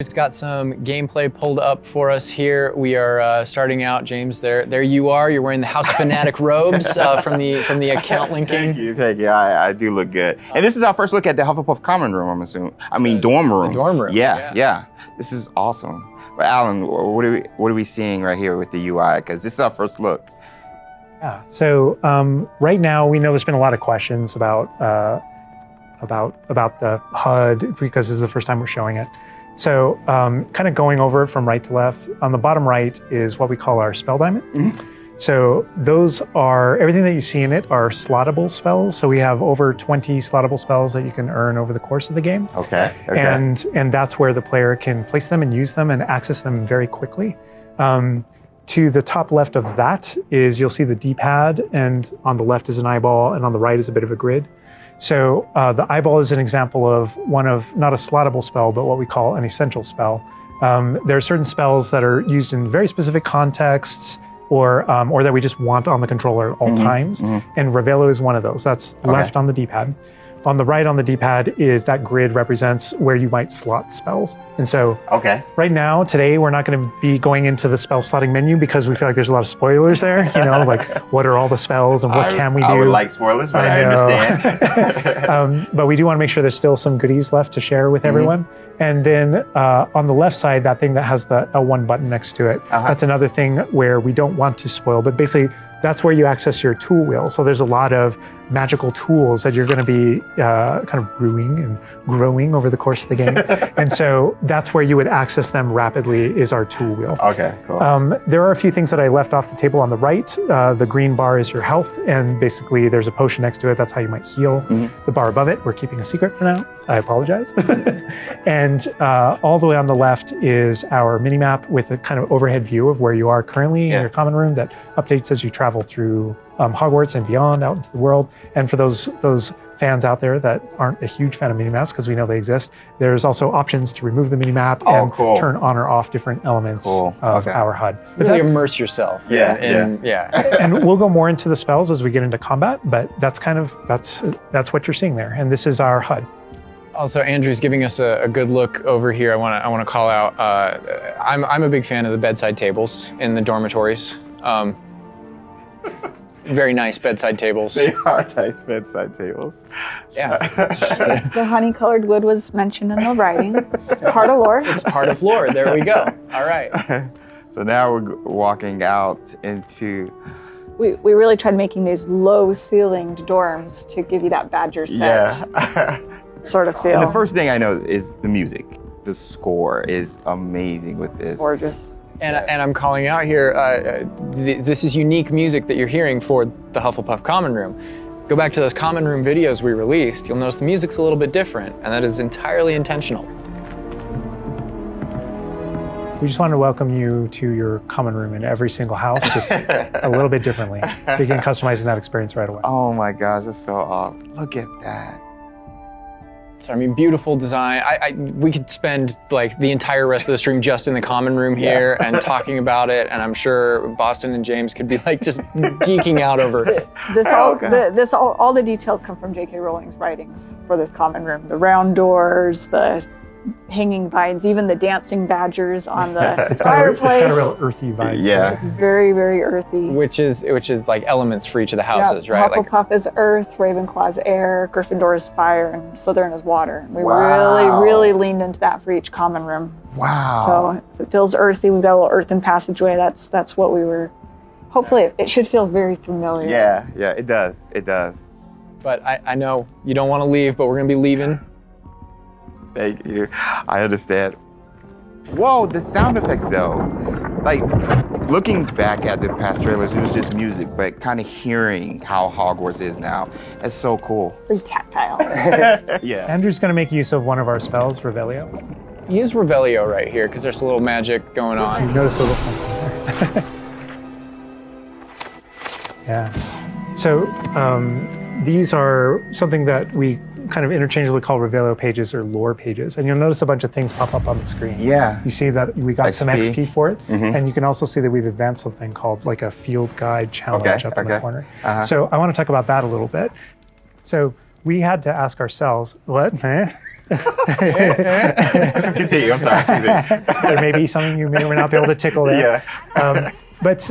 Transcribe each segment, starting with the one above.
It's got some gameplay pulled up for us here. We are starting out, James. There you are. You're wearing the House Fanatic robes from the account linking. Thank you. I do look good. And this is our first look at the Hufflepuff common room. I'm assuming. I mean, dorm room. The dorm room. Yeah. This is awesome. But Alan, what are we seeing right here with the UI? Because this is our first look. Yeah. So right now we know there's been a lot of questions about the HUD because this is the first time we're showing it. So kind of going over it from right to left, on the bottom right is what we call our spell diamond. Mm-hmm. So those are, everything that you see in it are slottable spells. So we have over 20 slottable spells that you can earn over the course of the game. Okay. And that's where the player can place them and use them and access them very quickly. To the top left of that is, you'll see the D-pad, and on the left is an eyeball, and on the right is a bit of a grid. So the eyeball is an example of one of, not a slottable spell, but what we call an essential spell. There are certain spells that are used in very specific contexts, or that we just want on the controller at all times. Mm-hmm. And Revelio is one of those. That's left on the D-pad. On the right on the D-pad is that grid represents where you might slot spells. And so right now, today, we're not going to be going into the spell slotting menu because we feel like there's a lot of spoilers there. You know, like what are all the spells and what can we do? I would like spoilers, but I understand. But we do want to make sure there's still some goodies left to share with everyone. And then on the left side, that thing that has the L1 button next to it, that's another thing where we don't want to spoil, but basically that's where you access your tool wheel. So there's a lot of magical tools that you're going to be kind of brewing and growing over the course of the game. And so that's where you would access them rapidly, is our tool wheel. Okay, cool. There are a few things that I left off the table on the right. The green bar is your health, and basically there's a potion next to it. That's how you might heal. The bar above it, we're keeping a secret for now. I apologize. And all the way on the left is our mini-map with a kind of overhead view of where you are currently in your common room that updates as you travel through Hogwarts and beyond out into the world. And for those fans out there that aren't a huge fan of mini-maps, because we know they exist, there's also options to remove the mini-map and turn on or off different elements of our HUD. Really immerse yourself. And we'll go more into the spells as we get into combat, but that's what you're seeing there. And this is our HUD. Also, Andrew's giving us a good look over here. I want to call out. I'm a big fan of the bedside tables in the dormitories. Very nice bedside tables. They are nice bedside tables. Yeah. The honey-colored wood was mentioned in the writing. It's part of lore. It's part of lore. There we go. All right. So now we're walking out into... We really tried making these low-ceilinged dorms to give you that Badger set sort of feel. And the first thing I know is the music. The score is amazing with this. Gorgeous. And I'm calling out here, this is unique music that you're hearing for the Hufflepuff Common Room. Go back to those Common Room videos we released, you'll notice the music's a little bit different, and that is entirely intentional. We just want to welcome you to your common room in every single house, just a little bit differently. Begin customizing that experience right away. Oh my gosh, that's so awesome. Look at that. So, I mean, beautiful design. We could spend like the entire rest of the stream just in the common room here and talking about it, and I'm sure Boston and James could be like just geeking out over it. All the details come from J.K. Rowling's writings for this common room. The round doors, the hanging vines, even the dancing badgers on the fireplace. It's got a real earthy vibe. Yeah. It's very, very earthy. Which is like elements for each of the houses, right? Hufflepuff is earth, Ravenclaw is air, Gryffindor is fire, and Slytherin is water. We really leaned into that for each common room. Wow. So if it feels earthy, we've got a little earthen passageway. That's what we were. Hopefully, it should feel very familiar. Yeah, it does. It does. But I know you don't want to leave, but we're going to be leaving. Thank you. I understand. Whoa, the sound effects though. Like, looking back at the past trailers, it was just music, but kind of hearing how Hogwarts is now, it's so cool. It's tactile. Yeah. Andrew's going to make use of one of our spells, Revelio. Use Revelio right here, because there's a little magic going on. You notice a little something there. Yeah. So these are something that we kind of interchangeably call Revelio pages or lore pages. And you'll notice a bunch of things pop up on the screen. Yeah. You see that we got XP. some XP for it. And you can also see that we've advanced something called like a field guide challenge up in the corner. So I want to talk about that a little bit. So we had to ask ourselves, what? Continue. I'm sorry. Continue. There may be something you may or may not be able to tickle there. Yeah. But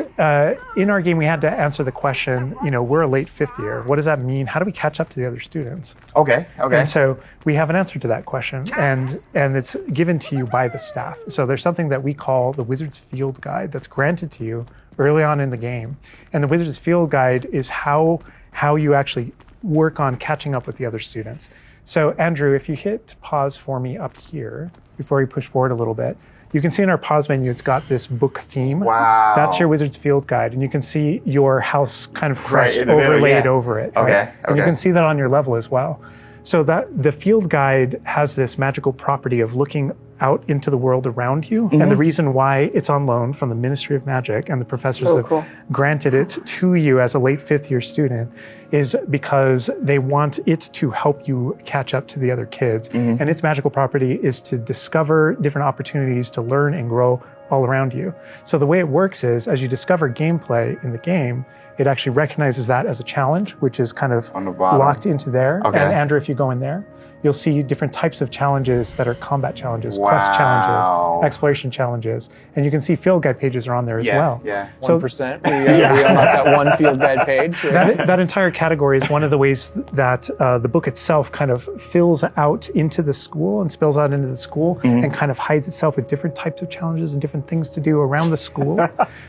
in our game, we had to answer the question, we're a late fifth year. What does that mean? How do we catch up to the other students? Okay. And so we have an answer to that question, and it's given to you by the staff. So there's something that we call the Wizard's Field Guide that's granted to you early on in the game. And the Wizard's Field Guide is how you actually work on catching up with the other students. So Andrew, if you hit pause for me up here, before we push forward a little bit, you can see in our pause menu, it's got this book theme. Wow. That's your Wizard's Field Guide. And you can see your house kind of crest in the middle, overlaid yeah. over it. Okay, right? And you okay. can see that on your level as well. So that the field guide has this magical property of looking out into the world around you. And the reason why it's on loan from the Ministry of Magic and the professors have granted it to you as a late fifth year student is because they want it to help you catch up to the other kids. And its magical property is to discover different opportunities to learn and grow all around you. So the way it works is as you discover gameplay in the game, it actually recognizes that as a challenge, which is kind of On the bottom. locked into there. Okay. And Andrew, if you go in there, you'll see different types of challenges that are combat challenges, quest Wow. challenges, exploration challenges. And you can see field guide pages are on there as well. Yeah. 1%. We unlocked that one field guide page. That entire category is one of the ways that the book itself kind of fills out into the school and spills out into the school and kind of hides itself with different types of challenges and different things to do around the school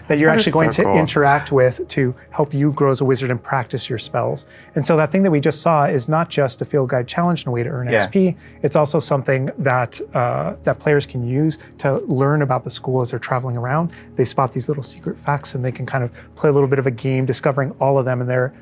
that you're actually going to interact with to help you grow as a wizard and practice your spells. And so that thing that we just saw is not just a field guide challenge and a way to earn XP. It's also something that that players can use to learn about the school as they're traveling around. They spot these little secret facts and they can kind of play a little bit of a game discovering all of them. And there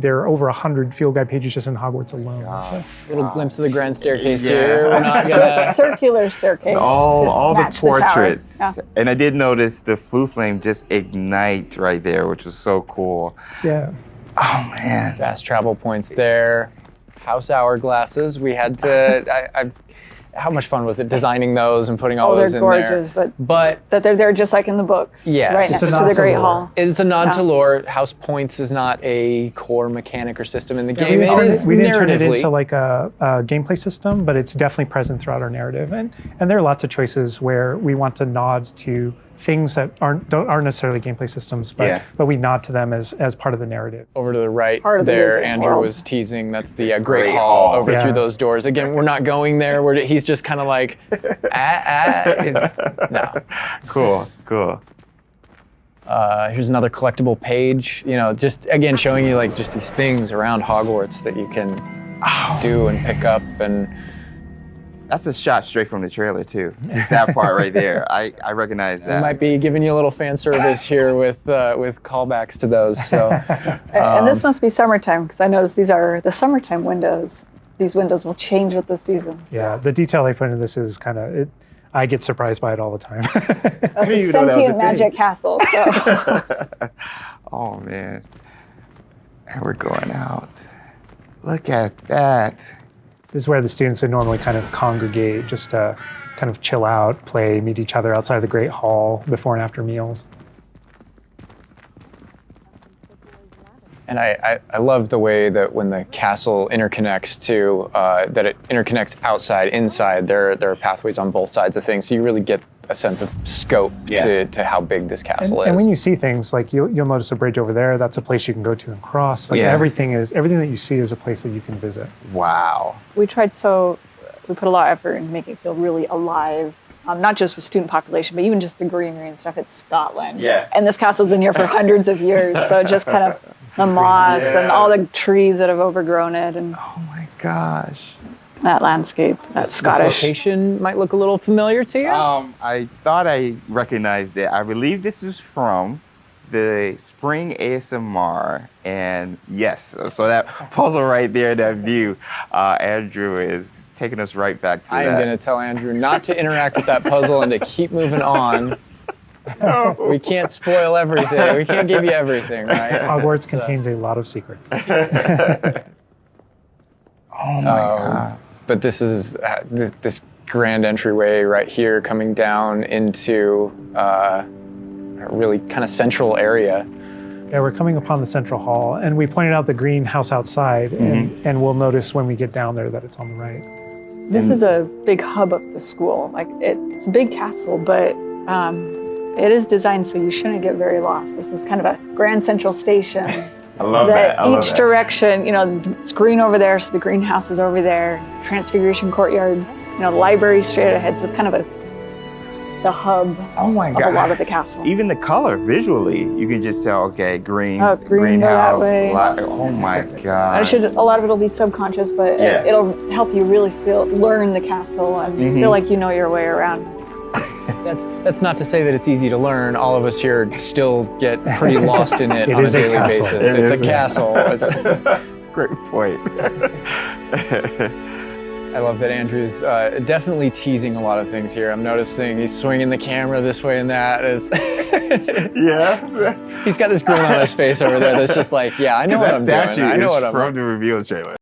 are over 100 field guide pages just in Hogwarts alone. So. Little glimpse of the grand staircase here. We're not gonna... Circular staircase. All the match the tower. portraits. Yeah. And I did notice the flue flame just ignite right there, which was so cool. Yeah. Oh, man. Fast travel points there. House hourglasses. We had to... how much fun was it designing those and putting all those in there? They're gorgeous, but that they're there just like in the books. Yes. Right It's next a to nod the to Great lore. Hall. it's a nod to lore. House points is not a core mechanic or system in the game. We didn't turn it narratively. into like a gameplay system, but it's definitely present throughout our narrative. And there are lots of choices where we want to nod to things that aren't necessarily gameplay systems, but we nod to them as part of the narrative. Over to the right Part of the there, wizard Andrew world. was teasing. That's the Great Hall over through those doors. Again, we're not going there. He's just kind of like, no. Cool. Here's another collectible page. Just again showing you like just these things around Hogwarts that you can do and pick up and. That's a shot straight from the trailer, too. Just that part right there. I recognize that. We might be giving you a little fan service here with callbacks to those. So, And this must be summertime because I noticed these are the summertime windows. These windows will change with the seasons. Yeah, the detail I put into this is kind of it. I get surprised by it all the time. That's a didn't even know that was a sentient thing. magic castle. So. Oh, man. And we're going out. Look at that. This is where the students would normally kind of congregate just to kind of chill out, play, meet each other outside of the Great Hall before and after meals. and I love the way that when the castle interconnects to that it interconnects outside, inside. There are pathways on both sides of things, so you really get a sense of scope to how big this castle is. And when you see things like you'll notice a bridge over there, that's a place you can go to and cross. Like everything that you see is a place that you can visit. Wow. We put a lot of effort in making it feel really alive. Not just with student population, but even just the greenery and stuff. It's Scotland. Yeah. And this castle's been here for hundreds of years. So just kind of the moss and all the trees that have overgrown it and Oh my gosh. that landscape, that This Scottish. location might look a little familiar to you. I thought I recognized it. I believe this is from the Spring ASMR. And yes, so that puzzle right there, that view, Andrew is taking us right back to I that. am going to tell Andrew not to interact with that puzzle and to keep moving on. We can't spoil everything. We can't give you everything, right? Hogwarts contains a lot of secrets. Oh my God. But this is this grand entryway right here coming down into a really kind of central area. Yeah, we're coming upon the central hall, and we pointed out the greenhouse outside, and we'll notice when we get down there that it's on the right. This is a big hub of the school. Like it's a big castle, but it is designed so you shouldn't get very lost. This is kind of a grand central station. I love that. I love each that. direction, it's green over there, so the greenhouse is over there. Transfiguration courtyard, the library straight ahead. So it's kind of the hub Oh my of God. a lot of the castle. Even the color visually, you can just tell, okay, green, Oh, green, go that greenhouse. way. Oh my God. A lot of it'll be subconscious, but Yeah. it'll help you really learn the castle and Mhm. feel like you know your way around. That's not to say that it's easy to learn. All of us here still get pretty lost in it, It on a is a daily castle. basis. It's a is. castle. Great point. I love that Andrew's definitely teasing a lot of things here. I'm noticing he's swinging the camera this way and that. Yes. He's got this grin on his face over there that's just like, yeah, I know what I'm doing. I know what I'm from the reveal trailer.